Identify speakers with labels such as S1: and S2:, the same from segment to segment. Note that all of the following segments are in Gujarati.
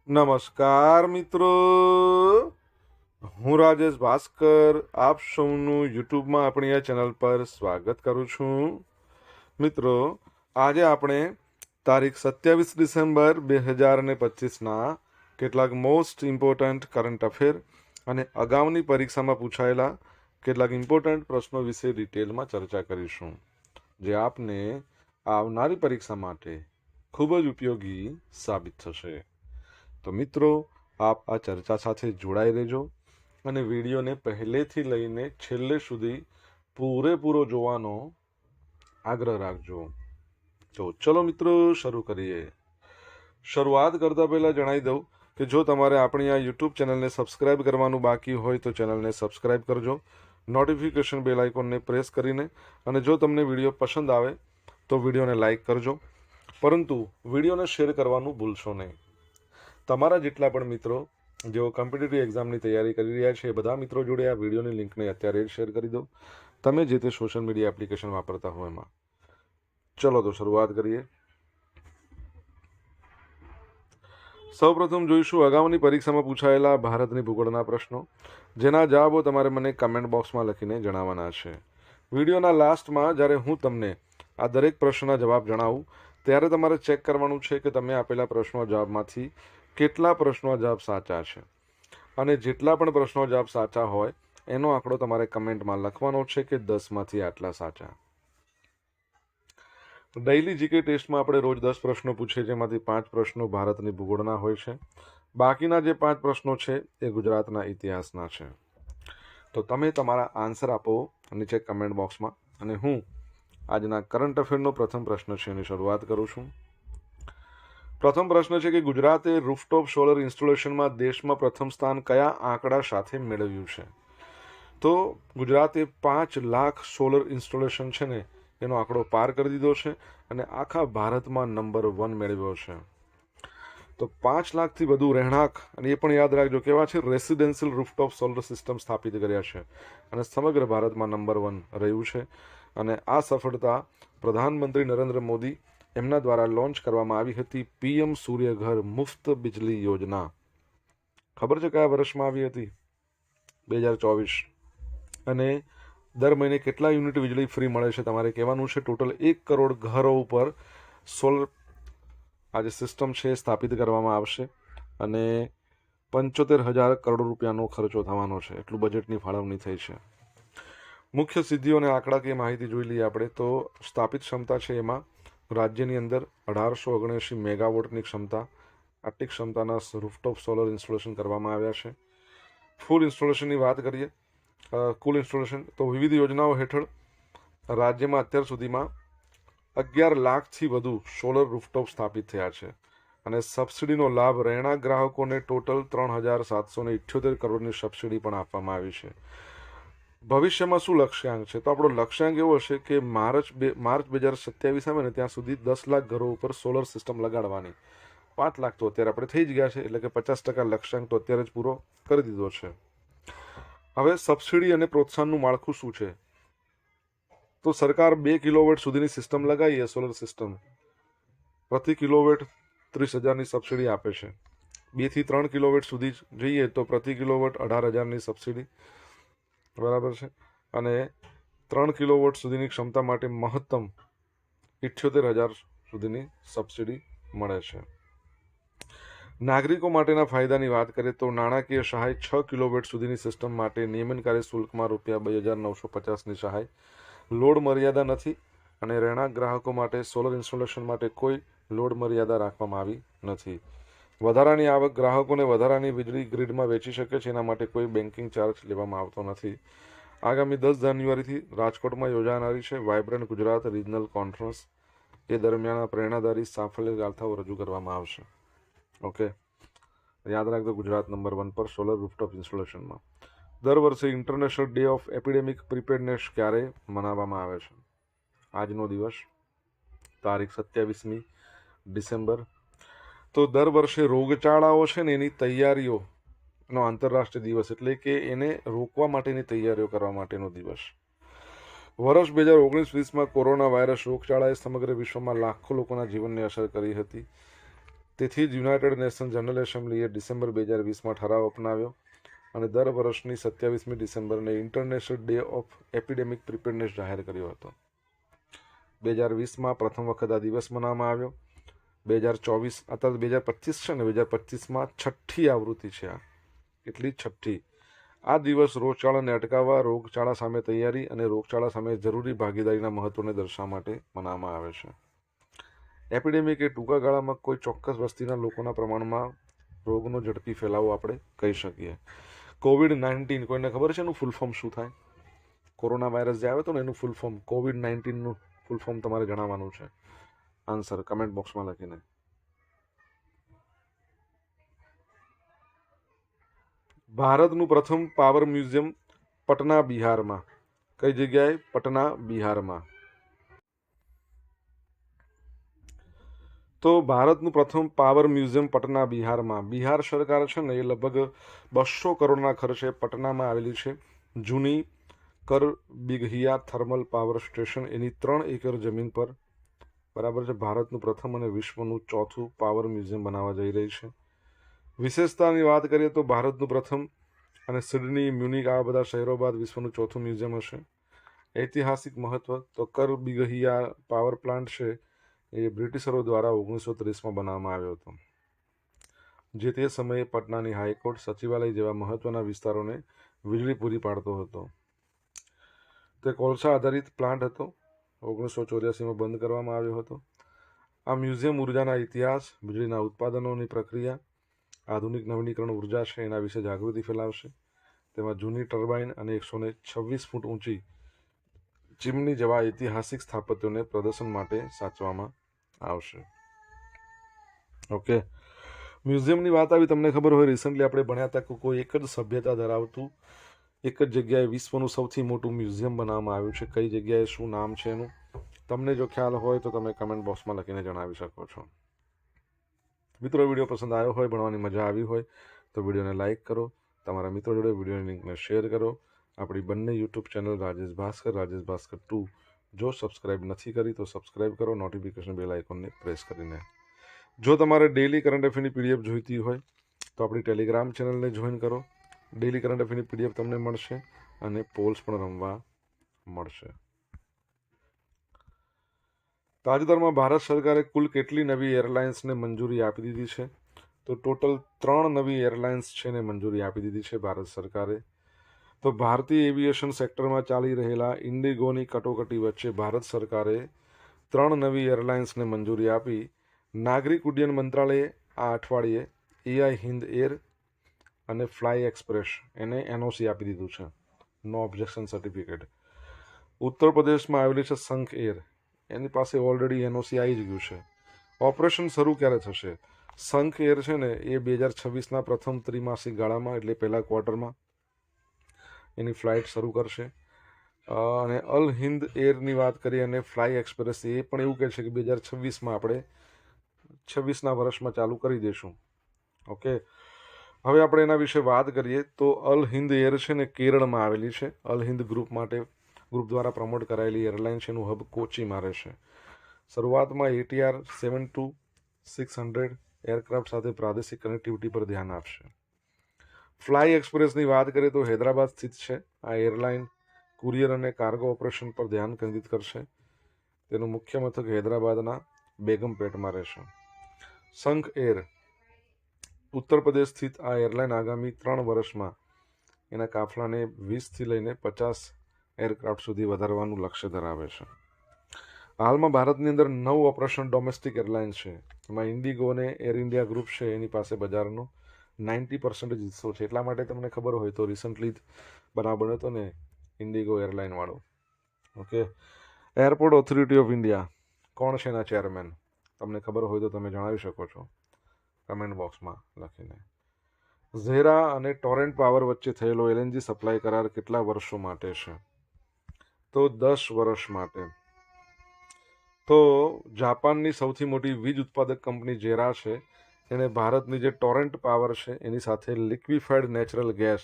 S1: નમસ્કાર મિત્રો, હું રાજેશ ભાસ્કર આપ સૌનું યુટ્યુબમાં આપણી આ ચેનલ પર સ્વાગત કરું છું. મિત્રો, આજે આપણે તારીખ 27 ડિસેમ્બર 2025ના કેટલાક મોસ્ટ ઇમ્પોર્ટન્ટ કરંટ અફેર અને અગાઉની પરીક્ષામાં પૂછાયેલા કેટલાક ઇમ્પોર્ટન્ટ પ્રશ્નો વિશે ડિટેલમાં ચર્ચા કરીશું, જે આપને આવનારી પરીક્ષા માટે ખૂબ જ ઉપયોગી સાબિત થશે. તો મિત્રો, આપ આ ચર્ચા સાથે જોડાઈ રહેજો અને વિડીયોને પહેલેથી લઈને છેલ્લે સુધી પૂરેપૂરો જોવાનો આગ્રહ રાખજો. તો ચલો મિત્રો, શરૂ કરીએ. શરૂઆત કરતા પહેલાં જણાવી દઉં કે જો તમારે આપણી આ યુટ્યુબ ચેનલને સબસ્ક્રાઇબ કરવાનું બાકી હોય તો ચેનલને સબસ્ક્રાઇબ કરજો, નોટિફિકેશન બેલ આઇકોનને પ્રેસ કરીને, અને જો તમને વિડીયો પસંદ આવે તો વિડીયોને લાઇક કરજો, પરંતુ વિડીયોને શેર કરવાનું ભૂલશો નહીં. તમારા જેટલા પણ મિત્રો જેઓ કોમ્પિટિટિવ એક્ઝામની તૈયારી કરી રહ્યા છે એ બધા મિત્રો જોડે આ વિડીયોની લિંકને અત્યારે જ શેર કરી દો, તમે જે તે સોશિયલ મીડિયા એપ્લિકેશન વાપરતા હોય એમાં. ચલો તો શરૂઆત કરીએ. સૌપ્રથમ જોઈશું અગાઉની પરીક્ષામાં પૂછાયેલા ભારતની ભૂગોળના પ્રશ્નો, જેના જવાબો તમારે મને કમેન્ટ બોક્સમાં લખીને જણાવવાના છે. વિડીયોના લાસ્ટમાં જ્યારે હું તમને આ દરેક પ્રશ્નના જવાબ જણાવું ત્યારે તમારે ચેક કરવાનું છે કે તમે આપેલા પ્રશ્નો જવાબમાંથી કેટલા પ્રશ્નો જવાબ સાચા છે, અને જેટલા પણ પ્રશ્નો જવાબ સાચા હોય એનો આંકડો તમારે કમેન્ટમાં લખવાનો છે કે 10માંથી આટલા સાચા. ડેઇલી જીકે ટેસ્ટમાં આપણે રોજ 10 પ્રશ્નો પૂછીએ, જેમાંથી 5 પ્રશ્નો ભારતની ભૂગોળના હોય છે. બાકીના જે 5 પ્રશ્નો છે એ ગુજરાતના ઇતિહાસના છે. તો તમે તમારા આન્સર આપો નીચે કમેન્ટ બોક્સમાં, અને હું આજના કરંટ અફેરનો પ્રથમ પ્રશ્ન છે એની શરૂઆત કરું છું. પ્રથમ પ્રશ્ન છે કે ગુજરાતે રૂફટોપ સોલર ઇન્સ્ટોલેશનમાં દેશમાં પ્રથમ સ્થાન કયા આંકડા સાથે મેળવ્યું છે? તો ગુજરાતે 5 લાખ સોલર ઇન્સ્ટોલેશન છે ને એનો આંકડો પાર કરી દીધો છે અને આખા ભારતમાં નંબર 1 મેળવ્યો છે. તો 5 લાખથી વધુ રહેણાંક, અને એ પણ યાદ રાખજો કેવા છે, રેસિડેન્શિયલ રૂફટોપ સોલર સિસ્ટમ સ્થાપિત કર્યા છે અને સમગ્ર ભારતમાં નંબર 1 રહ્યું છે. અને આ સફળતા પ્રધાનમંત્રી નરેન્દ્ર મોદી એમના દ્વારા લોન્ચ કરવામાં આવી હતી પીએમ સૂર્યઘર મુફ્ત બિજલી યોજના. ખબર છે કયા વર્ષમાં આવી હતી? 2024. અને દર મહિને કેટલા યુનિટ વીજળી ફ્રી મળે છે તમારે કહેવાનું છે. ટોટલ 1 કરોડ ઘરો ઉપર સોલર આ જે સિસ્ટમ છે એ સ્થાપિત કરવામાં આવશે, અને 75,000 કરોડ રૂપિયાનો ખર્ચો થવાનો છે, એટલું બજેટની ફાળવણી થઈ છે. મુખ્ય સિદ્ધિઓ અને આંકડાકીય માહિતી જોઈ લઈએ આપણે. તો સ્થાપિત ક્ષમતા છે એમાં રાજ્યની અંદર 1879 મેગાવોટની ક્ષમતા, આટલી ક્ષમતાના રૂફટોપ સોલર ઇન્સ્ટોલેશન કરવામાં આવ્યા છે. ફૂલ ઇન્સ્ટોલેશનની વાત કરીએ, કુલ ઇન્સ્ટોલેશન, તો વિવિધ યોજનાઓ હેઠળ રાજ્યમાં અત્યાર સુધીમાં 11 લાખથી વધુ સોલર રૂફટોપ સ્થાપિત થયા છે, અને સબસિડીનો લાભ રહેણાંક ગ્રાહકોને ટોટલ 3,778 કરોડની સબસિડી પણ આપવામાં આવી છે. ભવિષ્યમાં શું લક્ષ્યાંક છે? તો આપણો લક્ષ્યાંક એવો હશે કે માર્ચ 2027 આવે ને ત્યાં સુધી 10 લાખ ઘરો ઉપર સોલર સિસ્ટમ લગાડવાની. 5 લાખ તો અત્યારે આપણે થઈ જ ગયા છે, એટલે કે 50% લક્ષ્યાંક તો અત્યારે જ પૂરો કરી દીધો છે. હવે સબસિડી અને પ્રોત્સાહનનું માળખું શું છે? તો સરકાર 2 કિલોવોટ સુધીની સિસ્ટમ લગાવીએ, સોલર સિસ્ટમ, પ્રતિ કિલોવોટ 30,000ની સબસિડી આપે છે. 2 થી 3 કિલોવોટ સુધી જઈએ તો પ્રતિ કિલોવોટ 18,000ની સબસિડી, બરાબર છે. અને 3 કિલોવોટ સુધીની ક્ષમતા માટે મહત્તમ 78,000 સુધીની સબસિડી મળે છે. નાગરિકો માટેના ફાયદાની વાત કરીએ તો નાણાકીય સહાય 6 કિલોવોટ સુધીની સિસ્ટમ માટે નિયમનકારી શુલ્કમાં ₹2,950ની સહાય, લોડ મર્યાદા નથી, અને રહેણાંક ગ્રાહકો માટે સોલર ઇન્સ્ટોલેશન માટે કોઈ લોડ મર્યાદા રાખવામાં આવી નથી. વધારાની આવક ગ્રાહકોને વધારાની વીજળી ગ્રીડમાં વેચી શકે છે, એના માટે કોઈ બેન્કિંગ ચાર્જ લેવામાં આવતો નથી. આગામી 10 જાન્યુઆરીથી રાજકોટમાં યોજાનારી છે વાઇબ્રન્ટ ગુજરાત રિજનલ કોન્ફરન્સ, એ દરમિયાન પ્રેરણાદારી સાફલ્ય ગાથાઓ રજૂ કરવામાં આવશે. ઓકે, યાદ રાખજો, ગુજરાત નંબર 1 પર સોલર રૂફટોપ ઇન્સ્ટોલેશનમાં. દર વર્ષે international Day of Epidemic preparedness ક્યારે મનાવવામાં આવે છે? આજનો દિવસ, તારીખ 27મી ડિસેમ્બર. તો દર વર્ષે રોગચાળાઓ છે ને એની તૈયારીઓનો આંતરરાષ્ટ્રીય દિવસ, એટલે કે એને રોકવા માટેની તૈયારીઓ કરવા માટેનો દિવસ. વર્ષ 2019-20માં કોરોના વાયરસ રોગચાળાએ સમગ્ર વિશ્વમાં લાખો લોકોના જીવનને અસર કરી હતી. તેથી જ યુનાઇટેડ નેશન જનરલ એસેમ્બલીએ ડિસેમ્બર 2020માં ઠરાવ અપનાવ્યો અને દર વર્ષની 27મી ડિસેમ્બરને International Day of Epidemic Preparedness જાહેર કર્યો હતો. 2020માં પ્રથમ વખત આ દિવસ મનાવવામાં આવ્યો. 2024 અત્યારે 2025 છે ને, 2025માં 6ઠ્ઠી આવૃત્તિ છે. આ કેટલી? 6ઠ્ઠી. આ દિવસ રોગચાળાને અટકાવવા, રોગચાળા સામે તૈયારી અને રોગચાળા સામે જરૂરી ભાગીદારીના મહત્વને દર્શાવવા માટે મનાવવામાં આવે છે. એપિડેમિક એ ટૂંકા ગાળામાં કોઈ ચોક્કસ વસ્તીના લોકોના પ્રમાણમાં રોગનો ઝડપી ફેલાવો આપણે કહી શકીએ. COVID-19 કોઈને ખબર છે એનું ફૂલ ફોર્મ શું થાય? કોરોના વાયરસ જે આવ્યો હતો ને એનું ફૂલ ફોર્મ, COVID-19નું ફૂલ ફોર્મ તમારે જણાવવાનું છે. આન્સર કમેન્ટ બોક્સમાં લખીને. ભારતનું પ્રથમ પાવર મ્યુઝિયમ પટના, બિહારમાં. કઈ જગ્યાએ? પટના, બિહારમાં. તો ભારતનું પ્રથમ પાવર મ્યુઝિયમ પટના, બિહારમાં. બિહાર સરકાર છે ને એ લગભગ 200 કરોડના ખર્ચે પટનામાં આવેલી છે જૂની કરબિગહિયા થર્મલ પાવર સ્ટેશન. એની 3 એકર જમીન પર, બરાબર છે, ભારતનું પ્રથમ અને વિશ્વનું ચોથું પાવર મ્યુઝિયમ બનાવવા જઈ રહી છે. વિશેષતાની વાત કરીએ તો ભારતનું પ્રથમ અને સિડની, મ્યુનિક આવા બધા શહેરો બાદ વિશ્વનું ચોથું મ્યુઝિયમ હશે. ઐતિહાસિક મહત્વ તો કરબિગહિયા પાવર પ્લાન્ટ છે એ બ્રિટિશરો દ્વારા 1930માં બનાવવામાં આવ્યો હતો, જે તે સમયે પટનાની હાઈકોર્ટ, સચિવાલય જેવા મહત્વના વિસ્તારોને વીજળી પૂરી પાડતો હતો. તે કોલસા આધારિત પ્લાન્ટ હતો. 1984માં બંધ કરવામાં આવ્યો હતો. આ મ્યુઝિયમ ઉર્જાના ઇતિહાસ, વીજળીના ઉત્પાદનોની પ્રક્રિયા, આધુનિક નવીનીકરણ ઉર્જા છે એના વિશે જાગૃતિ ફેલાવશે. તેમાં જૂની ટર્બાઇન અને 126 ફૂટ ઊંચી ચીમની જેવા ઐતિહાસિક સ્થાપત્યોને પ્રદર્શન માટે સાચવવામાં આવશે. ઓકે, મ્યુઝિયમની વાત આવી, તમને ખબર હોય રિસન્ટલી આપણે ભણ્યા હતા કે કોઈ એક જ સભ્યતા ધરાવતું એક જ જગ્યાએ વિશ્વનું સૌથી મોટું મ્યુઝિયમ બનાવવામાં આવ્યું છે. કઈ જગ્યાએ, શું નામ છે એનું? તમને જો ખ્યાલ હોય તો તમે કમેન્ટ બોક્સમાં લખીને જણાવી શકો છો. મિત્રો, વિડીયો પસંદ આવ્યો હોય, ભણવાની મજા આવી હોય તો વિડીયોને લાઇક કરો, તમારા મિત્રો જોડે વિડીયોની લિંકને શેર કરો. આપણી બંને યુટ્યુબ ચેનલ રાજેશ ભાસ્કર 2 જો સબસ્ક્રાઇબ નથી કરી તો સબસ્ક્રાઇબ કરો, નોટિફિકેશન બેલ આઇકોનને પ્રેસ કરીને. જો તમારે ડેઇલી કરંટ અફેરની પીડીએફ જોઈતી હોય તો આપણી ટેલિગ્રામ ચેનલને જોઈન કરો. ડેઇલી કરંટ અફેરની પીડીએફ તમને મળશે અને પોલ્સ પણ રમવા મળશે. તાજેતરમાં ભારત સરકારે કુલ કેટલી નવી એરલાઇન્સને મંજૂરી આપી દીધી છે? તો ટોટલ 3 નવી એરલાઇન્સ છે ને મંજૂરી આપી દીધી છે ભારત સરકારે. તો ભારતીય એવિએશન સેક્ટરમાં ચાલી રહેલા ઇન્ડિગોની કટોકટી વચ્ચે ભારત સરકારે 3 નવી એરલાઇન્સને મંજૂરી આપી. નાગરિક ઉડ્ડયન મંત્રાલયે આ અઠવાડિયે એઆઈ હિન્દ એર અને ફ્લાય એક્સપ્રેસ એને એનઓસી આપી દીધું છે, નો ઓબ્જેક્શન સર્ટિફિકેટ. ઉત્તર પ્રદેશમાં આવેલી છે શંખ એર, એની પાસે ઓલરેડી એનઓસી આવી જ ગયું છે. ઓપરેશન શરૂ ક્યારે થશે? શંખ એર છે ને એ 2026ના પ્રથમ ત્રિમાસિક ગાળામાં, એટલે પહેલા ક્વાર્ટરમાં એની ફ્લાઇટ શરૂ કરશે. અને અલ હિન્દ એરની વાત કરીએ અને ફ્લાય એક્સપ્રેસ, એ પણ એવું કહે છે કે 2026માં આપણે 26ના વર્ષમાં ચાલુ કરી દઈશું. ઓકે, હવે આપણે એના વિશે વાત કરીએ તો અલ હિન્દ એર છે ને કેરળમાં આવેલી છે. અલ હિન્દ ગ્રુપ દ્વારા પ્રમોટ કરાયેલી એરલાઇન છે. એનું હબ કોચીમાં રહેશે. શરૂઆતમાં ATR 72600 એરક્રાફ્ટ સાથે પ્રાદેશિક કનેક્ટિવિટી પર ધ્યાન આપશે. ફ્લાય એક્સપ્રેસની વાત કરીએ તો હૈદરાબાદ સ્થિત છે. આ એરલાઇન કુરિયર અને કાર્ગો ઓપરેશન પર ધ્યાન કેન્દ્રિત કરશે. તેનું મુખ્ય મથક હૈદરાબાદના બેગમપેટમાં રહેશે. શંખ એર ઉત્તર પ્રદેશ સ્થિત આ એરલાઇન આગામી 3 વર્ષમાં એના કાફલાને 20થી લઈને 50 એરક્રાફ્ટ સુધી વધારવાનું લક્ષ્ય ધરાવે છે. હાલમાં ભારતની અંદર 9 ઓપરેશનલ ડોમેસ્ટિક એરલાઇન્સ છે. એમાં ઇન્ડિગો અને એર ઇન્ડિયા ગ્રુપ છે એની પાસે બજારનો 90% હિસ્સો છે. એટલા માટે તમને ખબર હોય તો રિસન્ટલી બનાવ બન્યો હતો ને ઇન્ડિગો એરલાઇન વાળો. Okay, airport authority of India કોણ છે એના ચેરમેન? તમને ખબર હોય તો તમે જણાવી શકો છો કમેન્ટ બોક્સમાં લખીને. ઝેરા અને ટોરેન્ટ પાવર વચ્ચે થયેલો LNG સપ્લાય કરાર કેટલા વર્ષો માટે છે? તો 10 વર્ષ માટે. તો જાપાનની સૌથી મોટી વીજ ઉત્પાદક કંપની જેરા છે એણે ભારતની જે ટોરેન્ટ પાવર છે એની સાથે liquefied natural gas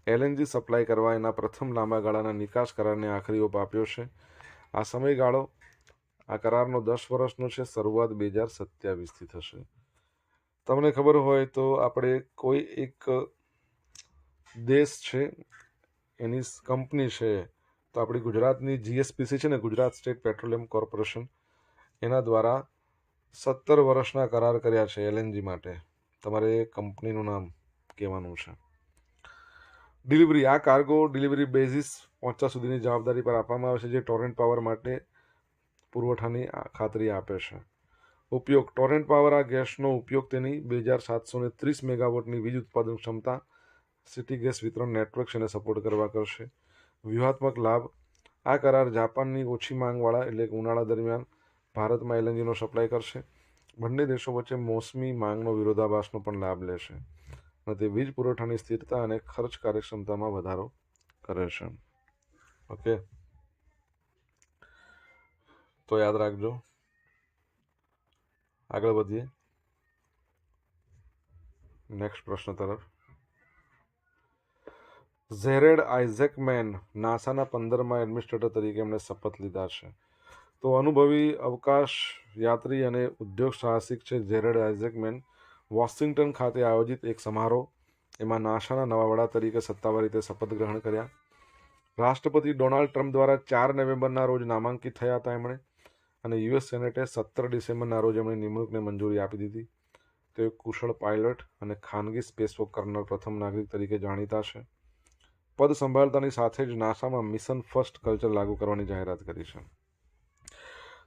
S1: LNG supply કરવા એના પ્રથમ લાંબા ગાળાના નિકાસ કરારને આખરી ઓપ આપ્યો છે. આ સમયગાળો આ કરારનો 10 વર્ષનો છે. શરૂઆત 2027થી થશે. તમને ખબર હોય તો આપણે કોઈ એક દેશ છે એની કંપની છે, તો આપણી ગુજરાતની જીએસપીસી છે ને, ગુજરાત સ્ટેટ પેટ્રોલિયમ કોર્પોરેશન, એના દ્વારા 17 વર્ષના કરાર કર્યા છે એલએનજી માટે. તમારે એ કંપનીનું નામ કહેવાનું છે. ડિલિવરી, આ કાર્ગો ડિલિવરી બેઝિસ પહોંચવા સુધીની જવાબદારી પર આપવામાં આવે છે, જે ટોરેન્ટ પાવર માટે પુરવઠાની ખાતરી આપે છે. ઉપયોગ, ટોરેન્ટ પાવર આ ગેસનો ઉપયોગ તેની 2730 મેગાવોટની વીજ ઉત્પાદન ક્ષમતા સિટી ગેસ વિતરણ નેટવર્ક એને સપોર્ટ કરવા કરશે. વ્યૂહાત્મક લાભ, આ કરાર જાપાનની ઓછી માંગવાળા એટલે કે ઉનાળા દરમિયાન ભારતમાં એલએનજીનો સપ્લાય કરશે. બંને દેશો વચ્ચે મોસમી માંગનો વિરોધાભાસનો પણ લાભ લેશે અને તે વીજ પુરવઠાની સ્થિરતા અને ખર્ચ કાર્યક્ષમતામાં વધારો કરે છે. ઓકે, તો યાદ રાખજો. આગળ વધીએ નેક્સ્ટ પ્રશ્ન તરફ. ઝેરેડ આઇઝેકમેન નાસાના 15મા એડમિનિસ્ટ્રેટર તરીકે એમણે શપથ લીધા છે. તો અનુભવી અવકાશ યાત્રી અને ઉદ્યોગ સાહસિક છે ઝેરેડ આઇઝેકમેન વોશિંગ્ટન ખાતે આયોજિત એક સમારોહ, એમાં નાસાના નવા વડા તરીકે સત્તાવાર રીતે શપથ ગ્રહણ કર્યા. રાષ્ટ્રપતિ ડોનાલ્ડ ટ્રમ્પ દ્વારા 4 નવેમ્બરના રોજ નામાંકિત થયા હતા એમણે, અને યુએસ સેનેટે 17 ડિસેમ્બરના રોજ એમની નિમણૂકને મંજૂરી આપી દીધી. તે એક કુશળ પાયલટ અને ખાનગી સ્પેસવોક કરનાર પ્રથમ નાગરિક તરીકે જાણીતા છે. પદ સંભાળતાની સાથે જ નાસામાં મિશન ફર્સ્ટ કલ્ચર લાગુ કરવાની જાહેરાત કરી છે.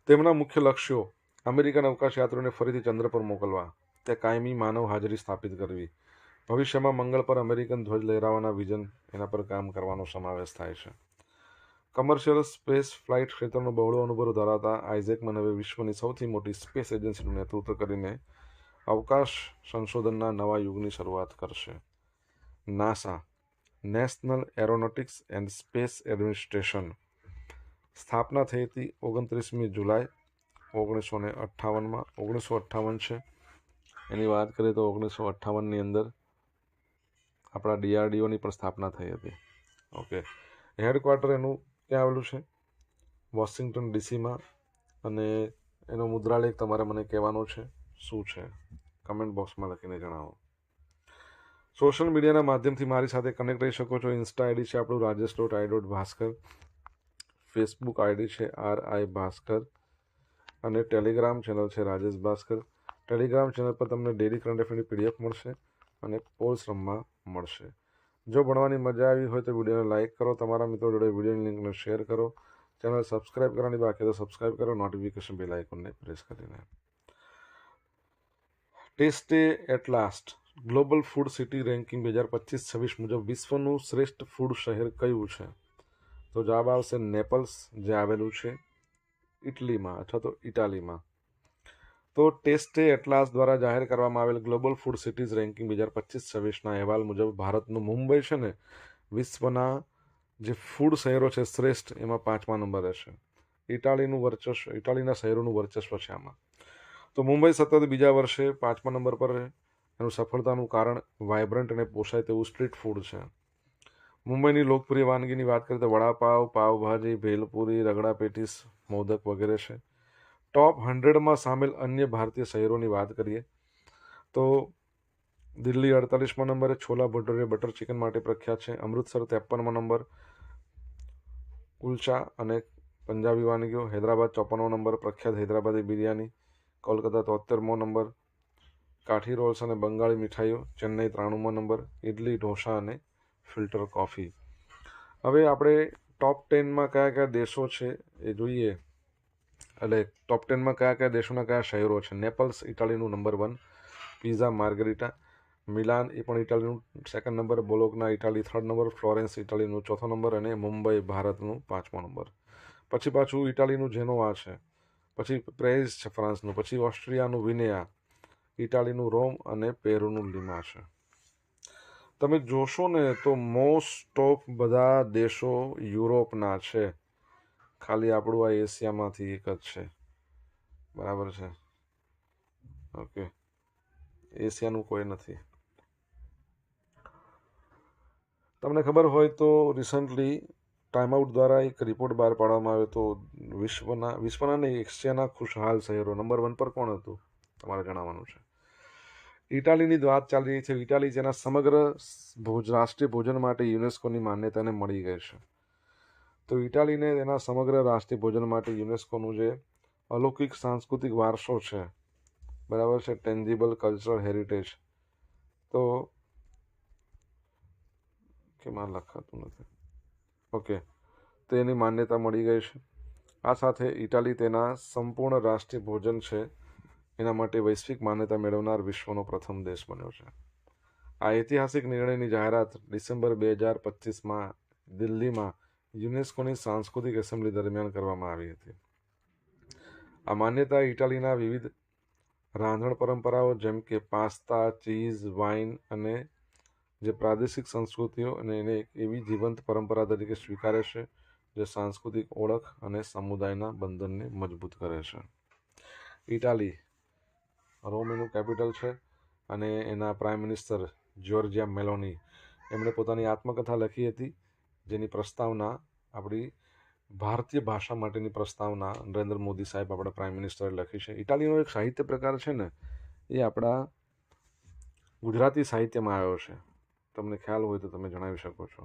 S1: તેમના મુખ્ય લક્ષ્યો: અમેરિકન અવકાશ યાત્રીઓને ફરીથી ચંદ્ર પર મોકલવા, તે કાયમી માનવ હાજરી સ્થાપિત કરવી, ભવિષ્યમાં મંગળ પર અમેરિકન ધ્વજ લહેરાવવાના વિઝન એના પર કામ કરવાનો સમાવેશ થાય છે. કમર્શિયલ સ્પેસ ફ્લાઇટ ક્ષેત્રનો બહોળો અનુભવ ધરાવતા આઇઝેકમેન હવે વિશ્વની સૌથી મોટી સ્પેસ એજન્સીનું નેતૃત્વ કરીને અવકાશ સંશોધનના નવા યુગની શરૂઆત કરશે. NASA, national aeronautics and space administration, સ્થાપના થઈ હતી 29મી જુલાઈ 1958માં. 1958 છે એની વાત કરીએ તો 1958ની અંદર આપણા ડીઆરડીઓની પણ સ્થાપના થઈ હતી. ઓકે, હેડક્વાર્ટર એનું ક્યાં આવેલું છે? વોશિંગ્ટન ડીસીમાં. અને એનો મુદ્રાલેખ તમારે મને કહેવાનો છે શું છે, કમેન્ટ બોક્સમાં લખીને જણાવો. સોશિયલ મીડિયાના માધ્યમથી મારી સાથે કનેક્ટ રહી શકો છો. ઇન્સ્ટા આઈડી છે આપણું rajesh.i.bhaskar, ફેસબુક આઈડી છે RI ભાસ્કર, અને ટેલિગ્રામ ચેનલ છે રાજેશ ભાસ્કર. ટેલિગ્રામ ચેનલ પર તમને ડેલી કરંટ અફેરની પીડીએફ મળશે અને પોલ્સ રમવા મળશે. જો ભણવાની મજા આવી હોય તો વિડીયોને લાઇક કરો, તમારા મિત્રો જોડે વિડીયોની લિંકને શેર કરો, ચેનલ સબસ્ક્રાઇબ કરવાની બાકી તો સબસ્ક્રાઇબ કરો, નોટિફિકેશન બેલ આઇકોનને પ્રેસ કરીને. TasteAtlas global food city ranking 2025-26 મુજબ વિશ્વનું શ્રેષ્ઠ ફૂડ શહેર કયું છે? તો જવાબ આવશે નેપલ્સ, જે આવેલું છે ઇટલીમાં અથવા તો ઇટાલીમાં. તો ટેસ્ટે એટલાસ દ્વારા જાહેર કરવામાં આવેલ ગ્લોબલ ફૂડ સિટીઝ રેન્કિંગ 2025-26ના અહેવાલ મુજબ ભારતનું મુંબઈ છે ને, વિશ્વના જે ફૂડ શહેરો છે શ્રેષ્ઠ એમાં 5મા નંબરે છે. ઇટાલીના શહેરોનું વર્ચસ્વ છે આમાં. તો મુંબઈ સતત બીજા વર્ષે 5મા નંબર પર છે. એનું સફળતાનું કારણ વાઇબ્રન્ટ અને પોષાય તેવું સ્ટ્રીટ ફૂડ છે. મુંબઈની લોકપ્રિય વાનગીની વાત કરીએ તો વડાપાવ, પાવભાજી, ભેલપુરી, રગડા પેટીસ, મોદક વગેરે છે. ટોપ 100માં સામેલ અન્ય ભારતીય શહેરોની વાત કરીએ તો દિલ્હી 48મા નંબરે છોલા ભટુરે બટર ચિકન માટે પ્રખ્યાત છે. અમૃતસર 53મા નંબર કુલચા અને પંજાબી વાનગીઓ. હૈદરાબાદ 54મો નંબર પ્રખ્યાત હૈદરાબાદી બિરયાની. કોલકાતા 73મો નંબર કાઠી રોલ્સ અને બંગાળી મીઠાઈઓ. ચેન્નઈ 93મો નંબર ઇડલી, ઢોસા અને ફિલ્ટર કોફી. હવે આપણે ટોપ 10માં કયા કયા દેશો છે એ જોઈએ, એટલે ટોપ 10માં કયા કયા દેશોના કયા શહેરો છે. નેપલ્સ ઇટાલીનું નંબર 1, પિઝા માર્ગરીટા. મિલાન એ પણ ઇટાલીનું second number, Bologna Italy third number, Florence ઇટાલીનું ચોથો નંબર અને મુંબઈ ભારતનું 5મો નંબર. પછી પાછું ઇટાલીનું જેનોવા છે, પછી પ્રેરિસ છે ફ્રાન્સનું, પછી ઓસ્ટ્રિયાનું વિનેયા, ઇટાલીનું રોમ અને પેરુનું લીમા છે. તમે જોશો ને તો મોસ્ટ ઓફ બધા દેશો યુરોપના છે, ખાલી આપણું આ એશિયામાંથી એક જ છે. બરાબર છે? ઓકે, એશિયાનું કોઈ નથી. તમને ખબર હોય તો રિસન્ટલી ટાઈમ આઉટ દ્વારા એક રિપોર્ટ બહાર પાડવામાં આવ્યો તો વિશ્વના ને એશિયાના ખુશહાલ શહેરો નંબર 1 પર કોણ હતું તમારે જણાવવાનું છે. ઇટાલીની જ વાત ચાલી રહી છે. ઇટાલી જેના સમગ્ર રાષ્ટ્રીય ભોજન માટે યુનેસ્કોની માન્યતાને મળી ગઈ છે. તો ઇટાલીને તેના સમગ્ર રાષ્ટ્રીય ભોજન માટે યુનેસ્કોનું જે અલૌકિક સાંસ્કૃતિક વારસો છે, બરાબર છે, ટેન્જિબલ કલ્ચરલ હેરિટેજ, તો કેમાં લખાતું નથી, ઓકે, તો એની માન્યતા મળી ગઈ છે. આ સાથે ઇટાલી તેના સંપૂર્ણ રાષ્ટ્રીય ભોજન છે એના માટે વૈશ્વિક માન્યતા મેળવનાર વિશ્વનો પ્રથમ દેશ બન્યો છે. આ ઐતિહાસિક નિર્ણયની જાહેરાત ડિસેમ્બર 2025માં દિલ્હીમાં યુનેસ્કોની સાંસ્કૃતિક એસેમ્બલી દરમિયાન કરવામાં આવી હતી. આ માન્યતા ઇટાલીના વિવિધ રાંધણ પરંપરાઓ જેમ કે પાસ્તા, ચીઝ, વાઇન અને જે પ્રાદેશિક સંસ્કૃતિઓ અને એને એક એવી જીવંત પરંપરા તરીકે સ્વીકારે છે જે સાંસ્કૃતિક ઓળખ અને સમુદાયના બંધનને મજબૂત કરે છે. ઇટાલી રોમ એનું કેપિટલ છે અને એના પ્રાઇમ મિનિસ્ટર જ્યોર્જિયા મેલોની એમણે પોતાની આત્મકથા લખી હતી, જેની પ્રસ્તાવના આપણી ભારતીય ભાષા માટેની પ્રસ્તાવના નરેન્દ્ર મોદી સાહેબ આપણા પ્રાઇમ મિનિસ્ટરે લખી છે. ઇટાલીનો એક સાહિત્ય પ્રકાર છે ને, એ આપણા ગુજરાતી સાહિત્યમાં આવ્યો છે. તમને ખ્યાલ હોય તો તમે જણાવી શકો છો.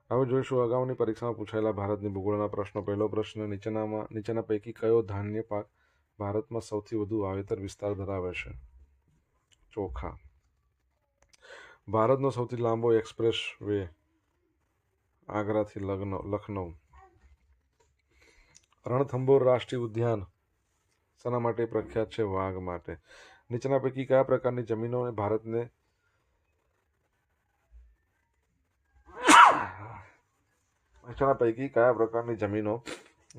S1: હવે જોઈશું અગાઉની પરીક્ષામાં પૂછાયેલા ભારતની ભૂગોળના પ્રશ્નો. પહેલો પ્રશ્ન, નીચેના પૈકી કયો ધાન્ય પાક ભારતમાં સૌથી વધુ વાવેતર વિસ્તાર ધરાવે છે? ચોખા. ભારતનો સૌથી લાંબો એક્સપ્રેસ વે આગ્રાથી લખનઉ. રણથંભોર રાષ્ટ્રીય ઉદ્યાન શાના માટે પ્રખ્યાત છે? વાઘ માટે. નીચેના પૈકી કયા પ્રકારની જમીનો ભારતને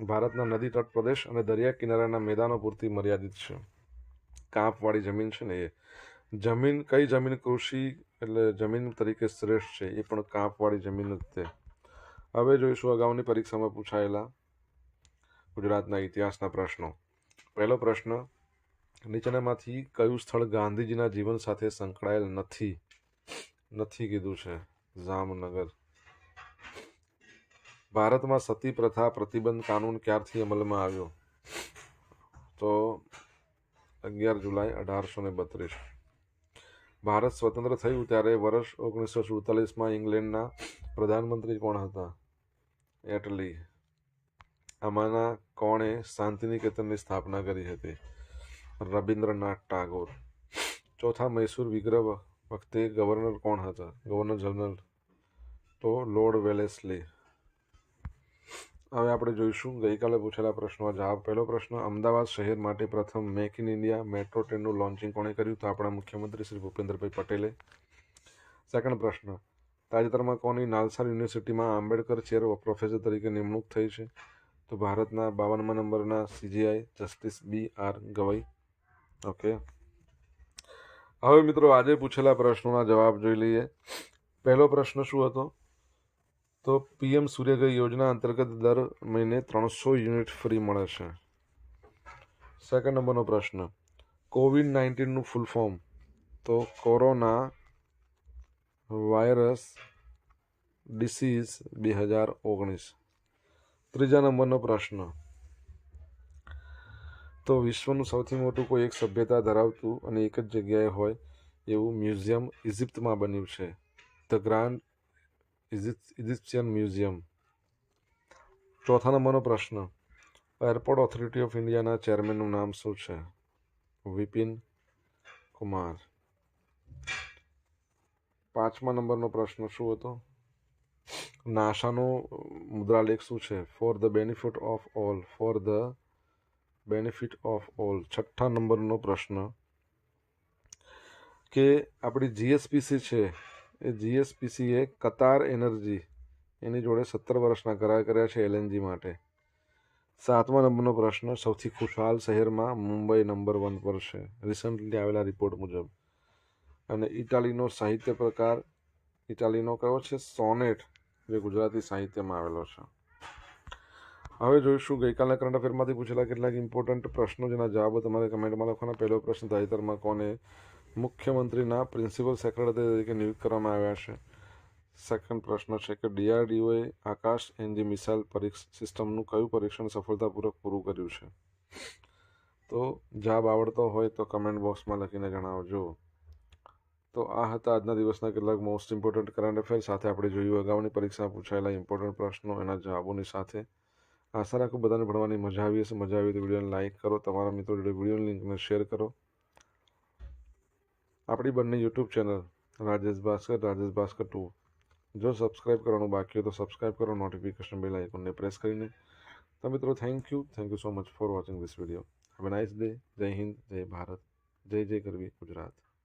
S1: ભારતના નદી તટ પ્રદેશ અને દરિયા કિનારાના મેદાનો પૂરતી મર્યાદિત છે? કાંપવાળી જમીન છે ને એ જમીન. કઈ જમીન કૃષિ એટલે જમીન તરીકે શ્રેષ્ઠ છે? એ પણ કાંપવાળી જમીન જ તે. હવે જોઈશું અગાઉની પરીક્ષામાં પૂછાયેલા ગુજરાતના ઇતિહાસના પ્રશ્નો. પહેલો પ્રશ્ન, નીચેનામાંથી કયું સ્થળ ગાંધીજીના જીવન સાથે સંકળાયેલ નથી કીધું છે? જામનગર. ભારતમાં સતી પ્રથા પ્રતિબંધ કાનૂન ક્યારથી અમલમાં આવ્યો? તો 11 જુલાઈ 1832. ભારત સ્વતંત્ર થયું ત્યારે વર્ષ 1947માં ઇંગ્લેન્ડના પ્રધાનમંત્રી કોણ હતા? એટલી. આમાંના કોણે શાંતિનિકેતનની સ્થાપના કરી હતી? રબિન્દ્રનાથ ટાગોર. ચોથા મૈસૂર વિગ્રહ વખતે ગવર્નર કોણ હતા? ગવર્નર જનરલ તો લોર્ડ વેલેસ્લી. હવે આપણે જોઈશું ગઈકાલે પૂછેલા પ્રશ્નનો જવાબ. પહેલો પ્રશ્ન, અમદાવાદ શહેર માટે પ્રથમ મેક ઇન ઇન્ડિયા મેટ્રો ટ્રેનનું લોન્ચિંગ કોણે કર્યું? તો આપણા મુખ્યમંત્રી શ્રી ભૂપેન્દ્રભાઈ પટેલે. સેકન્ડ પ્રશ્ન, તાજેતરમાં કોની નાલસા યુનિવર્સિટીમાં આંબેડકર ચેર પ્રોફેસર તરીકે નિમણૂક થઈ છે? તો ભારતના 52મા નંબરના CJI justice BR Gavai. Okay. હવે મિત્રો આજે પૂછેલા પ્રશ્નોના જવાબ જોઈ લઈએ. પહેલો પ્રશ્ન શું હતો? તો PM સૂર્યઘર યોજના અંતર્ગત દર મહિને 300 યુનિટ ફ્રી મળે છે. સેકન્ડ નંબરનો પ્રશ્ન, COVID-19નું ફૂલ ફોર્મ? તો કોરોના વાયરસ ડિસીઝ 2019. ત્રીજા નંબરનો પ્રશ્ન, તો વિશ્વનું સૌથી મોટું કોઈ એક સભ્યતા ધરાવતું અને એક જ જગ્યાએ હોય એવું મ્યુઝિયમ ઇજિપ્તમાં બન્યું છે? The grand Egyptian museum. ચોથા નંબરનો પ્રશ્ન, એરપોર્ટ ઓથોરિટી ઓફ ઇન્ડિયાના ચેરમેનનું નામ શું છે? વિપિન કુમાર. પાંચમા નંબરનો પ્રશ્ન શું હતો? નાસાનો મુદ્રાલેખ શું છે? For the benefit of all. For the benefit of all. છઠ્ઠા નંબરનો પ્રશ્ન કે આપણી GSPC છે એ GSPCએ કતાર એનર્જી એની જોડે 17 વર્ષના કરાર કર્યા છે LNG માટે. સાતમા નંબરનો પ્રશ્ન, સૌથી ખુશહાલ શહેરમાં મુંબઈ નંબર 1 પર છે રિસન્ટલી આવેલા રિપોર્ટ મુજબ. અને ઇટાલીનો સાહિત્ય પ્રકાર ઇટાલીનો કયો છે? સોનેટ, જે ગુજરાતી સાહિત્યમાં આવેલો છે. હવે જોઈશું ગઈકાલના કરંટ અફેરમાંથી પૂછેલા કેટલાક ઇમ્પોર્ટન્ટ પ્રશ્નો જેના જવાબો તમારે કમેન્ટમાં લખવાના. પહેલો પ્રશ્ન, તાજેતરમાં કોને મુખ્યમંત્રીના પ્રિન્સિપલ સેક્રેટરી તરીકે નિયુક્ત કરવામાં આવ્યા છે? સેકન્ડ પ્રશ્ન છે કે DRDOએ આકાશ એનજી મિસાઇલ સિસ્ટમનું કયું પરીક્ષણ સફળતાપૂર્વક પૂરું કર્યું છે? તો જવાબ આવડતો હોય તો કમેન્ટ બોક્સમાં લખીને જણાવજો. તો આ હતા આજના દિવસના કેટલાક મોસ્ટ ઇમ્પોર્ટન્ટ કરંટ અફેર. સાથે આપણે જોયું અગાઉની પરીક્ષામાં પૂછાયેલા ઇમ્પોર્ટન્ટ પ્રશ્નો એના જવાબોની સાથે. આશા રાખું બધાને ભણવાની મજા આવી હશે. મજા આવી તો વિડીયોને લાઇક કરો, તમારા મિત્રો જોડે વિડીયોની લિંકને શેર કરો. આપણી બંને યુટ્યુબ ચેનલ રાજેશ ભાસ્કર 2 જો સબસ્ક્રાઇબ કરવાનું બાકી હોય તો સબસ્ક્રાઇબ કરો, નોટિફિકેશન બેલ આઇકોનને પ્રેસ કરીને. તો મિત્રો thank you so much for watching this video. Have a nice day. જય હિન્દ, જય ભારત, જય જય ગરવી ગુજરાત.